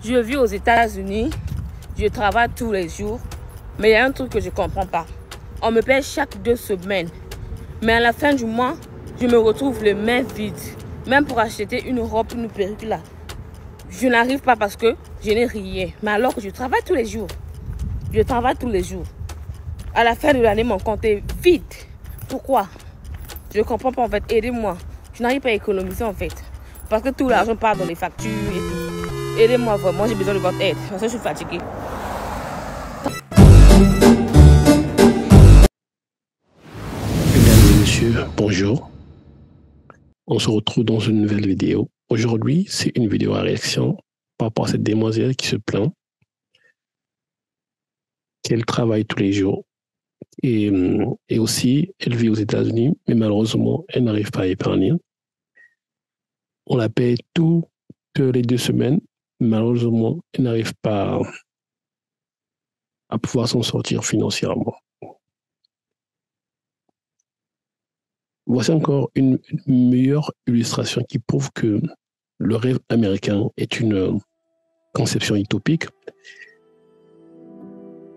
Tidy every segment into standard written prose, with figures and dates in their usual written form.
Je vis aux États-Unis, je travaille tous les jours, mais il y a un truc que je ne comprends pas. On me paie chaque 2 semaines, mais à la fin du mois, je me retrouve les mains vides. Même pour acheter une robe, une perruque là, je n'arrive pas parce que je n'ai rien. Mais alors que je travaille tous les jours, je travaille tous les jours. À la fin de l'année, mon compte est vide. Pourquoi? Je ne comprends pas en fait. Aidez-moi. Je n'arrive pas à économiser en fait. Parce que tout l'argent part dans les factures et tout. Aidez-moi vraiment, j'ai besoin de votre aide. Parce que je suis fatiguée. Mesdames et messieurs, bonjour. On se retrouve dans une nouvelle vidéo. Aujourd'hui, c'est une vidéo à réaction par rapport à cette demoiselle qui se plaint qu'elle travaille tous les jours. Et aussi, elle vit aux États-Unis, mais malheureusement, elle n'arrive pas à épargner. On la paye toutes les 2 semaines. Malheureusement, elle n'arrive pas à pouvoir s'en sortir financièrement. Voici encore une meilleure illustration qui prouve que le rêve américain est une conception utopique.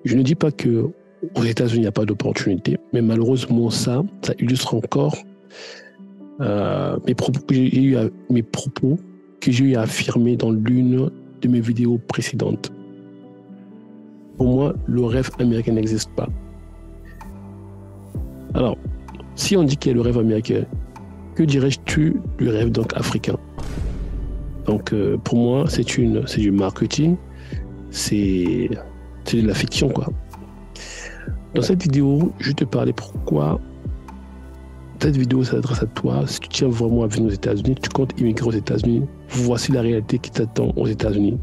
Je ne dis pas que aux États-Unis, il n'y a pas d'opportunité, mais malheureusement, ça illustre encore mes propos que j'ai eu à affirmer dans l'une de mes vidéos précédentes. Pour moi, le rêve américain n'existe pas. Alors, si on dit qu'il y a le rêve américain, que dirais-tu du rêve donc africain? Donc, pour moi, c'est du marketing, c'est de la fiction, quoi. Dans cette vidéo, je vais te parler pourquoi cette vidéo s'adresse à toi. Si tu tiens vraiment à venir aux États-Unis, tu comptes immigrer aux États-Unis, voici la réalité qui t'attend aux États-Unis.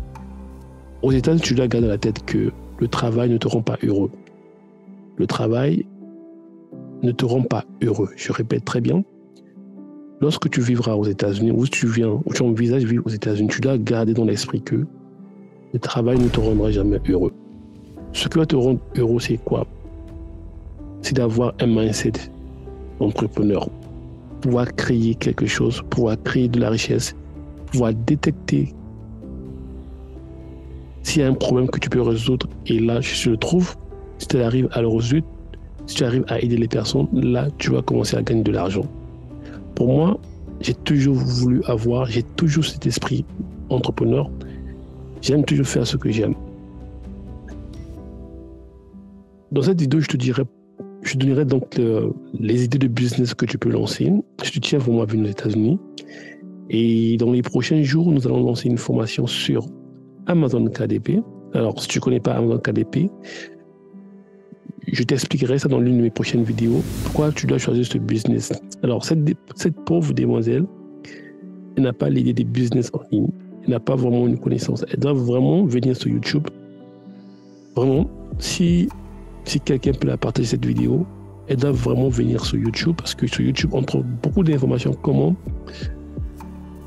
Aux États-Unis, tu dois garder dans la tête que le travail ne te rend pas heureux. Le travail ne te rend pas heureux. Je répète très bien. Lorsque tu vivras aux États-Unis, où tu envisages vivre aux États-Unis, tu dois garder dans l'esprit que le travail ne te rendra jamais heureux. Ce qui va te rendre heureux, c'est quoi? C'est d'avoir un mindset entrepreneur, pouvoir créer quelque chose, pouvoir créer de la richesse, pouvoir détecter s'il y a un problème que tu peux résoudre, et là, je le trouve, si tu arrives à le résoudre, si tu arrives à aider les personnes, là, tu vas commencer à gagner de l'argent. Pour moi, j'ai toujours cet esprit entrepreneur. J'aime toujours faire ce que j'aime. Dans cette vidéo, je donnerai donc les idées de business que tu peux lancer. Je te tiens vraiment à venir aux États-Unis. Et dans les prochains jours, nous allons lancer une formation sur Amazon KDP. Alors, si tu ne connais pas Amazon KDP, je t'expliquerai ça dans l'une de mes prochaines vidéos. Pourquoi tu dois choisir ce business. Alors, cette pauvre demoiselle, elle n'a pas l'idée des business en ligne. Elle n'a pas vraiment une connaissance. Elle doit vraiment venir sur YouTube. Vraiment, si quelqu'un peut la partager cette vidéo, elle doit vraiment venir sur YouTube, parce que sur YouTube, on trouve beaucoup d'informations. Comment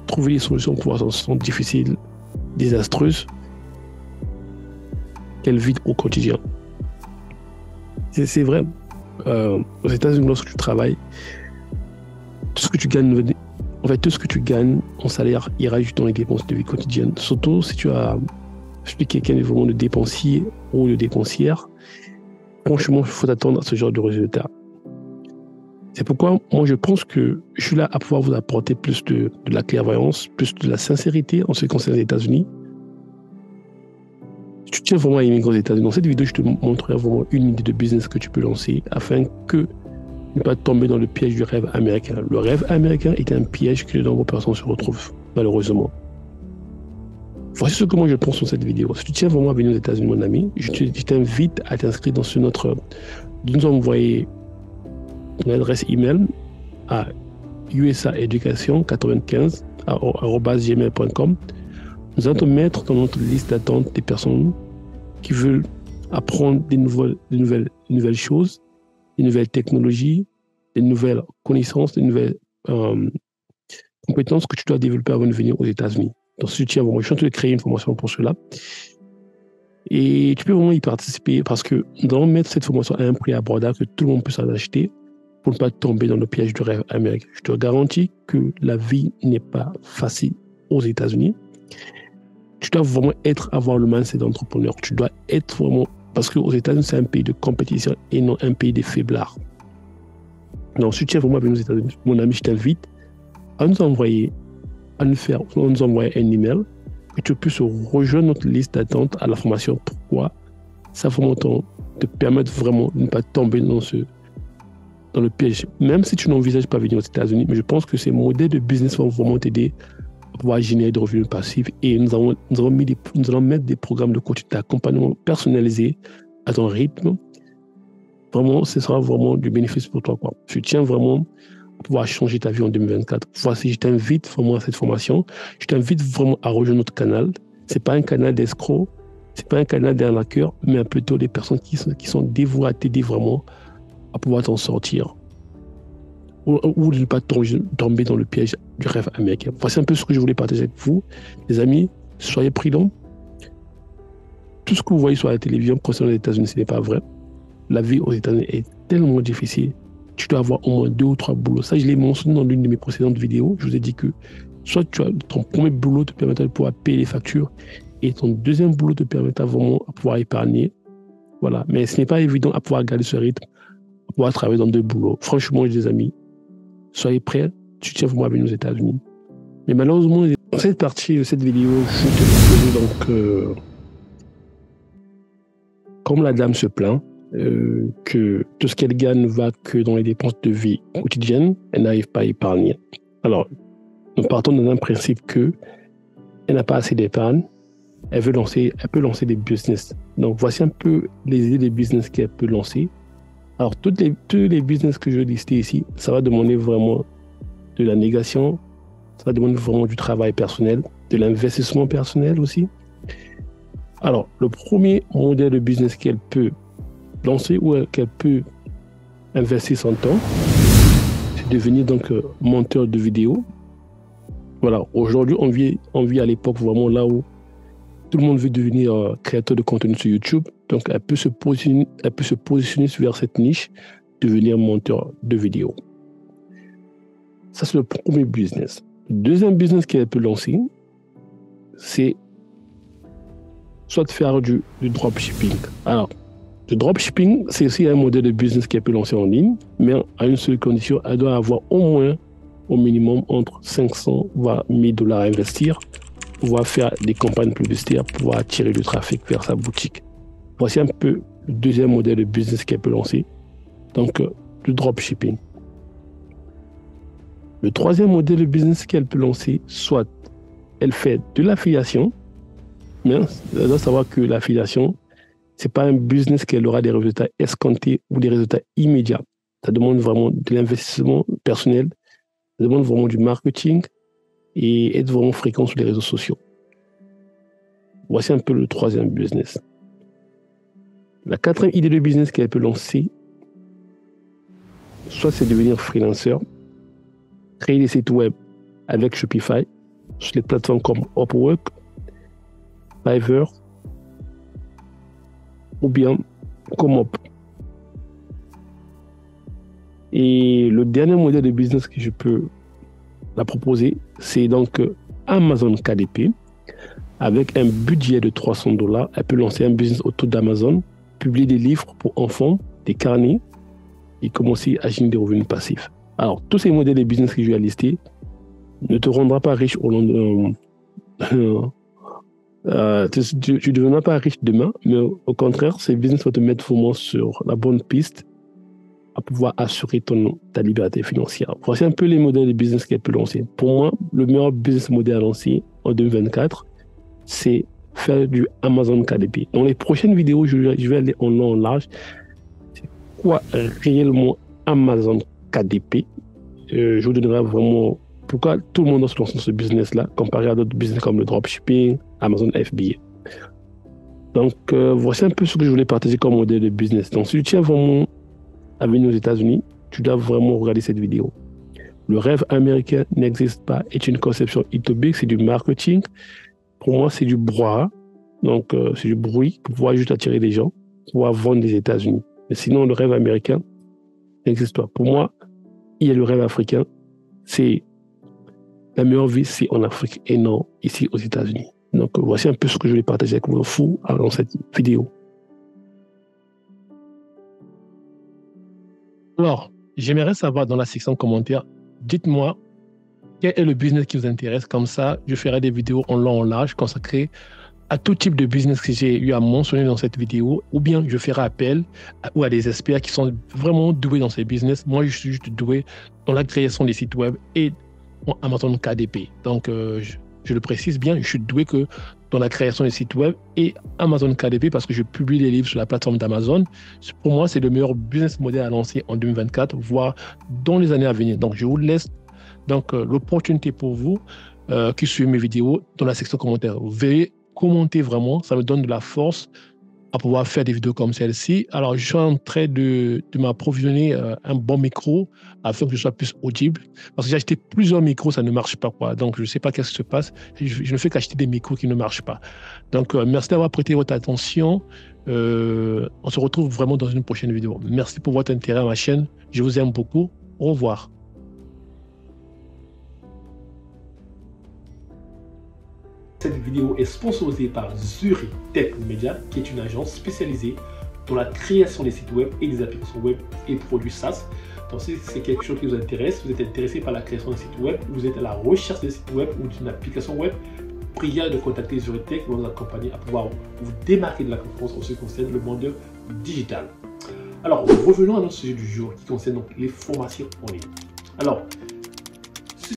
trouver des solutions pour pouvoir sont difficiles, désastreuses, qu'elle vit au quotidien. C'est vrai. Aux États-Unis, lorsque tu travailles, tout ce que tu gagnes en salaire ira juste dans les dépenses de vie quotidienne. Surtout si tu as expliqué quelqu'un est vraiment de dépensier ou de dépensière. Franchement, il faut attendre à ce genre de résultat. C'est pourquoi moi je pense que je suis là à pouvoir vous apporter plus de la clairvoyance, plus de la sincérité en ce qui concerne les États-Unis. Si tu tiens vraiment à immigrer aux États-Unis, dans cette vidéo, je te montrerai vraiment une idée de business que tu peux lancer afin que ne pas tomber dans le piège du rêve américain. Le rêve américain est un piège que de nombreuses personnes se retrouvent, malheureusement. Voici ce que moi je pense sur cette vidéo. Si tu tiens vraiment à venir aux États-Unis, mon ami, je t'invite à t'inscrire de nous envoyer une adresse email à usaeducation95@gmail.com. Nous allons te mettre dans notre liste d'attente des personnes qui veulent apprendre des nouvelles choses, des nouvelles technologies, des nouvelles connaissances, des nouvelles compétences que tu dois développer avant de venir aux États-Unis. Donc, si tu tiens vraiment, je suis en train de créer une formation pour cela. Et tu peux vraiment y participer parce que nous allons mettre cette formation à un prix abordable que tout le monde peut s'en acheter pour ne pas tomber dans le piège du rêve américain. Je te garantis que la vie n'est pas facile aux États-Unis. tu dois vraiment avoir le mindset d'entrepreneur. Tu dois être vraiment... Parce qu'aux États-Unis, c'est un pays de compétition et non un pays de faiblards. Donc, si tu es vraiment avec nous aux États-Unis, mon ami, je t'invite à nous envoyer un email, que tu puisses rejoindre notre liste d'attente à la formation. Pourquoi? Ça vraiment te permettre vraiment de ne pas tomber dans le piège. Même si tu n'envisages pas venir aux États-Unis, mais je pense que ces modèles de business vont vraiment t'aider à pouvoir générer des revenus passifs. Et nous allons mettre des programmes de coaching, d'accompagnement personnalisé à ton rythme. Vraiment, ce sera vraiment du bénéfice pour toi, quoi. Je tiens vraiment à pouvoir changer ta vie en 2024. Voici, je t'invite vraiment à cette formation. Je t'invite vraiment à rejoindre notre canal. C'est pas un canal d'escrocs, c'est pas un canal d'arnaqueurs, mais plutôt des personnes qui sont dévouées à t'aider vraiment à pouvoir t'en sortir. Ou de ne pas tomber dans le piège du rêve américain. Voici un peu ce que je voulais partager avec vous. Les amis, soyez prudents. Tout ce que vous voyez sur la télévision concernant les États-Unis, ce n'est pas vrai. La vie aux États-Unis est tellement difficile. Tu dois avoir au moins 2 ou 3 boulots. Ça, je l'ai mentionné dans l'une de mes précédentes vidéos. Je vous ai dit que soit ton premier boulot te permettra de pouvoir payer les factures et ton deuxième boulot te permettra vraiment à pouvoir épargner. Voilà. Mais ce n'est pas évident à pouvoir garder ce rythme, à pouvoir travailler dans 2 boulots. Franchement, les amis, soyez prêts. Tu tiens vraiment à venir aux États-Unis. Mais malheureusement, dans cette partie de cette vidéo, je te donc, comme la dame se plaint, que tout ce qu'elle gagne ne va que dans les dépenses de vie quotidienne, elle n'arrive pas à épargner. Alors, nous partons d'un principe que elle n'a pas assez d'épargne, elle peut lancer des business. Donc, voici un peu les idées de business qu'elle peut lancer. Alors, tous les business que je vais lister ici, ça va demander vraiment de la négation, ça va demander vraiment du travail personnel, de l'investissement personnel aussi. Alors, le premier modèle de business qu'elle peut lancer ou qu'elle peut investir son temps, c'est devenir donc monteur de vidéos. Voilà, aujourd'hui, on vit à l'époque vraiment là où tout le monde veut devenir créateur de contenu sur YouTube. Donc, elle peut se positionner vers cette niche, devenir monteur de vidéos. Ça, c'est le premier business. Le deuxième business qu'elle peut lancer, c'est soit faire du dropshipping. Alors, le dropshipping, c'est aussi un modèle de business qu'elle peut lancer en ligne, mais à une seule condition, elle doit avoir au minimum, entre 500 voire 1000 $ à investir, pouvoir faire des campagnes publicitaires, pouvoir attirer du trafic vers sa boutique. Voici un peu le deuxième modèle de business qu'elle peut lancer, donc le dropshipping. Le troisième modèle de business qu'elle peut lancer, soit elle fait de l'affiliation, mais elle doit savoir que l'affiliation, ce n'est pas un business qu'elle aura des résultats escomptés ou des résultats immédiats. Ça demande vraiment de l'investissement personnel, ça demande vraiment du marketing et être vraiment fréquent sur les réseaux sociaux. Voici un peu le troisième business. La quatrième idée de business qu'elle peut lancer, soit c'est devenir freelanceur, créer des sites web avec Shopify sur les plateformes comme Upwork, Fiverr ou bien Comop. Et le dernier modèle de business que je peux la proposer, c'est donc Amazon KDP. Avec un budget de 300 $, elle peut lancer un business autour d'Amazon, publier des livres pour enfants, des carnets et commencer à générer des revenus passifs. Alors, tous ces modèles de business que je vais lister ne te rendra pas riche au long de... tu ne deviendras pas riche demain, mais au contraire, ces business vont te mettre vraiment sur la bonne piste à pouvoir assurer ta liberté financière. Voici un peu les modèles de business qu'elle peut lancer. Pour moi, le meilleur business model à lancer en 2024, c'est faire du Amazon KDP. Dans les prochaines vidéos, je vais aller en long, en large. C'est quoi réellement Amazon KDP? Je vous donnerai vraiment pourquoi tout le monde doit se lancer dans ce business-là, comparé à d'autres business comme le dropshipping, Amazon FBA. Donc, voici un peu ce que je voulais partager comme modèle de business. Donc, si tu tiens vraiment à venir aux États-Unis, tu dois vraiment regarder cette vidéo. Le rêve américain n'existe pas, est une conception utopique, c'est du marketing. Pour moi, c'est du brouhaha. Donc, c'est du bruit pour pouvoir juste attirer des gens, pour pouvoir vendre des États-Unis. Mais sinon, le rêve américain n'existe pas. Pour moi, il y a le rêve africain. C'est la meilleure vie, c'est en Afrique et non ici aux États-Unis. Donc, voici un peu ce que je voulais partager avec vous dans cette vidéo. Alors, j'aimerais savoir dans la section commentaires, dites-moi quel est le business qui vous intéresse. Comme ça, je ferai des vidéos en long, en large, consacrées à tout type de business que j'ai eu à mentionner dans cette vidéo, ou bien je ferai appel à des experts qui sont vraiment doués dans ces business. Moi, je suis juste doué dans la création des sites web et en Amazon KDP. Donc, je le précise bien, je suis doué que dans la création des sites web et Amazon KDP parce que je publie des livres sur la plateforme d'Amazon. Pour moi, c'est le meilleur business model à lancer en 2024, voire dans les années à venir. Donc, je vous laisse l'opportunité pour vous qui suivez mes vidéos dans la section commentaires. Vous verrez, commenter vraiment, ça me donne de la force à pouvoir faire des vidéos comme celle-ci. Alors, je suis en train de m'approvisionner un bon micro afin que je sois plus audible. Parce que j'ai acheté plusieurs micros, ça ne marche pas, quoi. Donc, je ne sais pas qu'est-ce qui se passe. Je ne fais qu'acheter des micros qui ne marchent pas. Donc, merci d'avoir prêté votre attention. On se retrouve vraiment dans une prochaine vidéo. Merci pour votre intérêt à ma chaîne. Je vous aime beaucoup. Au revoir. Cette vidéo est sponsorisée par Zuri Tech Media, qui est une agence spécialisée dans la création des sites web et des applications web et produits SaaS. Donc si c'est quelque chose qui vous intéresse, vous êtes intéressé par la création d'un site web, vous êtes à la recherche d'un site web ou d'une application web, priez de contacter Zuri Tech qui va vous accompagner à pouvoir vous démarquer de la concurrence en ce qui concerne le monde digital. Alors, revenons à notre sujet du jour qui concerne donc les formations en ligne. Alors,